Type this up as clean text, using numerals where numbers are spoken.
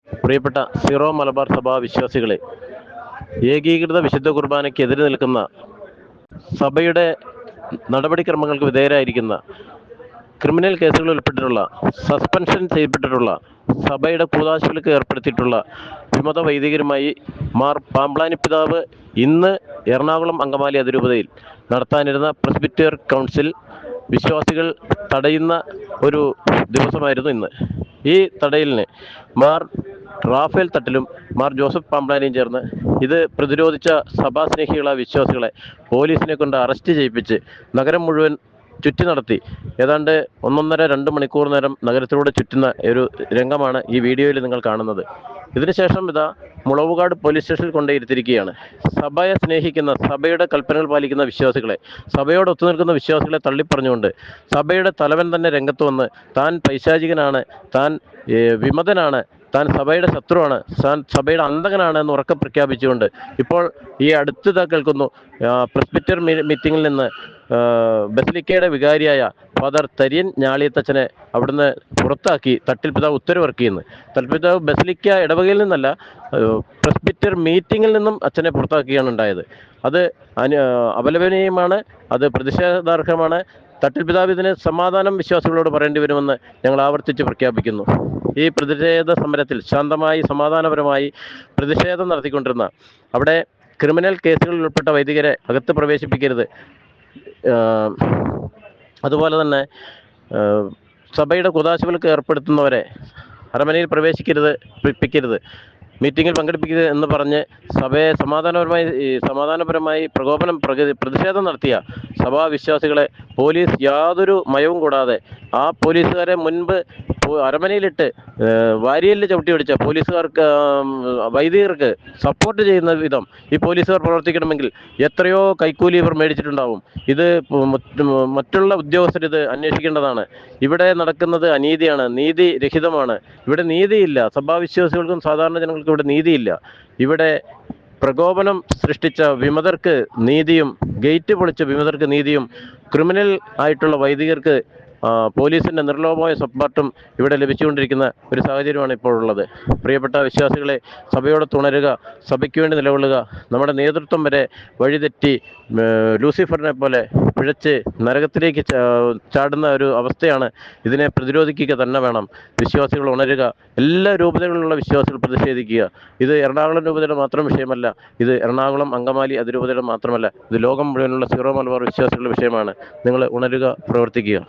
പ്രിയപ്പെട്ട സീറോ മലബാർ സഭാ വിശ്വാസികളെ, ഏകീകൃത വിശുദ്ധ കുർബാനയ്ക്കെതിരെ നിൽക്കുന്ന, സഭയുടെ നടപടിക്രമങ്ങൾക്ക് വിധേയരായിരിക്കുന്ന, ക്രിമിനൽ കേസുകളിൽ ഉൾപ്പെട്ടിട്ടുള്ള, സസ്പെൻഷൻ ചെയ്യപ്പെട്ടിട്ടുള്ള, സഭയുടെ കൂതാശകൾക്ക് ഏർപ്പെടുത്തിയിട്ടുള്ള വിമത വൈദികരുമായി മാർ പാമ്പ്ളാനി പിതാവ് ഇന്ന് എറണാകുളം അങ്കമാലി അതിരൂപതയിൽ നടത്താനിരുന്ന പ്രസ്ബിറ്റർ കൗൺസിൽ വിശ്വാസികൾ തടയുന്ന ഒരു ദിവസമായിരുന്നു ഇന്ന്. ഈ തടയലിന് മാർ റാഫേൽ തട്ടിലും മാർ ജോസഫ് പാമ്പ്ളാനിയും ചേർന്ന് ഇത് പ്രതിരോധിച്ച സഭാസ്നേഹികളായ വിശ്വാസികളെ പോലീസിനെ കൊണ്ട് അറസ്റ്റ് ചെയ്യിപ്പിച്ച് നഗരം മുഴുവൻ ചുറ്റി നടത്തി. ഏതാണ്ട് 1.5-2 മണിക്കൂർ നേരം നഗരത്തിലൂടെ ചുറ്റുന്ന ഒരു രംഗമാണ് ഈ വീഡിയോയിൽ നിങ്ങൾ കാണുന്നത്. ഇതിനുശേഷം ഇതാ മുളവുകാട് പോലീസ് സ്റ്റേഷനിൽ കൊണ്ടുയിരുത്തിയിരിക്കുകയാണ്. സഭയെ സ്നേഹിക്കുന്ന, സഭയുടെ കൽപ്പനകൾ പാലിക്കുന്ന വിശ്വാസികളെ, സഭയോട് ഒത്തുനിൽക്കുന്ന വിശ്വാസികളെ തള്ളിപ്പറഞ്ഞുകൊണ്ട് സഭയുടെ തലവൻ തന്നെ രംഗത്ത് വന്ന് താൻ പൈശാചികനാണ്, താൻ വിമതനാണ്, താൻ സഭയുടെ ശത്രുവാണ്, താൻ സഭയുടെ അന്തകനാണ് എന്ന് ഉറക്കെ പ്രഖ്യാപിച്ചുകൊണ്ട് ഇപ്പോൾ ഈ അടുത്തതാ കേൾക്കുന്നു, പ്രസ്ബിറ്റർ മീറ്റിങ്ങിൽ നിന്ന് ബസിലിക്കയുടെ വികാരിയായ ഫാദർ തരിയൻ ഞാളിയത്തച്ഛനെ അവിടുന്ന് പുറത്താക്കി തട്ടിൽ പിതാവ് ഉത്തരവിറക്കിയെന്ന്. തട്ടിൽ പിതാവ് ബസിലിക്ക ഇടവകയിൽ നിന്നല്ല, പ്രസ്ബിറ്റർ മീറ്റിങ്ങിൽ നിന്നും അച്ഛനെ പുറത്താക്കുകയാണ് ഉണ്ടായത്. അത് അപലപനീയമാണ്, അത് പ്രതിഷേധാർഹമാണ്. തട്ടിൽ പിതാവ് ഇതിന് സമാധാനം വിശ്വാസികളോട് പറയേണ്ടി വരുമെന്ന് ഞങ്ങൾ ആവർത്തിച്ച് പ്രഖ്യാപിക്കുന്നു. ഈ പ്രതിഷേധ സമരത്തിൽ ശാന്തമായി സമാധാനപരമായി പ്രതിഷേധം നടത്തിക്കൊണ്ടിരുന്ന, അവിടെ ക്രിമിനൽ കേസുകളിൽ ഉൾപ്പെട്ട വൈദികരെ അകത്ത് പ്രവേശിപ്പിക്കരുത്, അതുപോലെ തന്നെ സഭയുടെ കുദാശകൾക്ക് ഏർപ്പെടുത്തുന്നവരെ അരമനയിൽ പ്രവേശിപ്പിക്കരുത്, മീറ്റിങ്ങിൽ പങ്കെടുപ്പിക്കരുത് എന്ന് പറഞ്ഞ് സഭയെ സമാധാനപരമായി പ്രതിഷേധം നടത്തിയ സഭാ വിശ്വാസികളെ പോലീസ് യാതൊരു മയവും കൂടാതെ ആ പോലീസുകാരെ മുൻപ് അരമനയിലിട്ട് വാരിയലിൽ ചവിട്ടി പിടിച്ച പോലീസുകാർക്ക്, വൈദികർക്ക് സപ്പോർട്ട് ചെയ്യുന്ന വിധം ഈ പോലീസുകാർ പ്രവർത്തിക്കണമെങ്കിൽ എത്രയോ കൈക്കൂലി ഇവർ മേടിച്ചിട്ടുണ്ടാവും. ഇത് മറ്റുള്ള ഉദ്യോഗസ്ഥർ ഇത് അന്വേഷിക്കേണ്ടതാണ്. ഇവിടെ നടക്കുന്നത് അനീതിയാണ്, നീതി രഹിതമാണ്. ഇവിടെ നീതിയില്ല. സഭാവിശ്വാസികൾക്കും സാധാരണ ജനങ്ങൾക്കും ഇവിടെ നീതിയില്ല. ഇവിടെ പ്രകോപനം സൃഷ്ടിച്ച വിമതർക്ക് നീതിയും, ഗേറ്റ് പൊളിച്ച വിമതർക്ക് നീതിയും, ക്രിമിനൽ ആയിട്ടുള്ള വൈദികർക്ക് പോലീസിൻ്റെ നിർലോഭമായ സപ്പോർട്ടും ഇവിടെ ലഭിച്ചുകൊണ്ടിരിക്കുന്ന ഒരു സാഹചര്യമാണ് ഇപ്പോൾ ഉള്ളത്. പ്രിയപ്പെട്ട വിശ്വാസികളെ, സഭയോട് തുണരുക, സഭയ്ക്ക് വേണ്ടി നിലകൊള്ളുക. നമ്മുടെ നേതൃത്വം വരെ വഴിതെറ്റി ലൂസിഫറിനെ പോലെ പിഴച്ച് നരകത്തിലേക്ക് ചാടുന്ന ഒരു അവസ്ഥയാണ്. ഇതിനെ പ്രതിരോധിക്കുക തന്നെ വേണം. വിശ്വാസികൾ ഉണരുക. എല്ലാ രൂപതകളിലുള്ള വിശ്വാസികൾ പ്രതിഷേധിക്കുക. ഇത് എറണാകുളം രൂപതയുടെ മാത്രം വിഷയമല്ല, ഇത് എറണാകുളം അങ്കമാലി അതിരൂപതയുടെ മാത്രമല്ല, ഇത് ലോകം മുഴുവനുള്ള സീറോ മലബാർ വിശ്വാസികളുടെ വിഷയമാണ്. നിങ്ങൾ ഉണരുക, പ്രവർത്തിക്കുക.